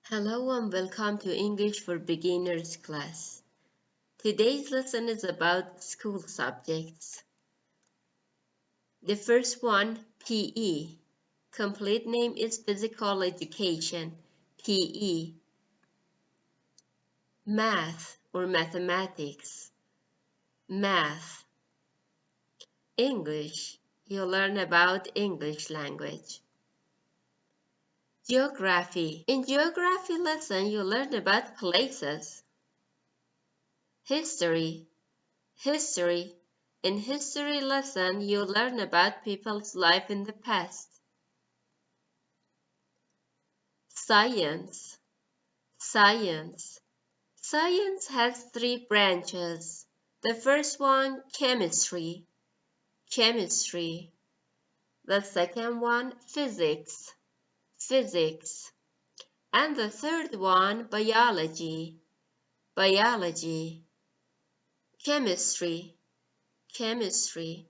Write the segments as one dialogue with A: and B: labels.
A: Hello and welcome to English for Beginners class. Today's lesson is about school subjects. The first one, PE. Complete name is Physical Education, PE. Math or Mathematics, Math. English. You learn about English language. Geography. In geography lesson, you learn about places. History. History. In history lesson, you learn about people's life in the past. Science. Science. Science has three branches. The first one, chemistry. Chemistry. The second one, physics. Physics. And the third one, biology. Biology. Chemistry. Chemistry.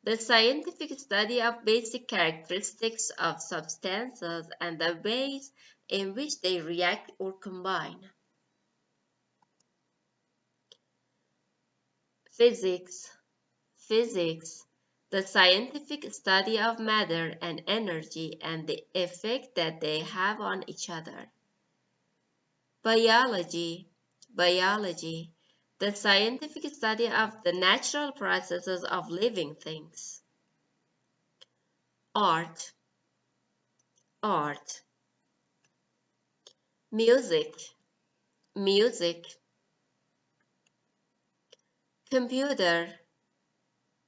A: The scientific study of basic characteristics of substances and the ways in which they react or combine. Physics. Physics. The scientific study of matter and energy and the effect that they have on each other. Biology. Biology. The scientific study of the natural processes of living things. Art. Art. Music. Music. Computer.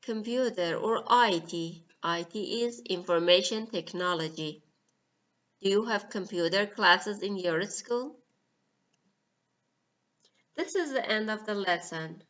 A: Computer or IT. IT is information technology. Do you have computer classes in your school? This is the end of the lesson.